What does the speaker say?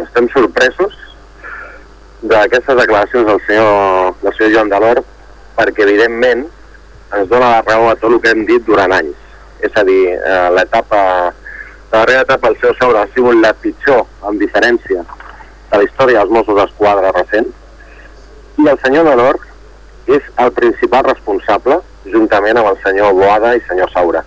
estem sorpresos d'aquestes declaracions del senyor Joan Delort, perquè evidentment ens dona la raó a tot el que hem dit durant anys. És a dir, la darrera etapa del senyor Saura ha sigut la pitjor, amb diferència, de la història dels Mossos d'Esquadra recent, i el senyor Delort és el principal responsable, juntament amb el senyor Boada i el senyor Saura.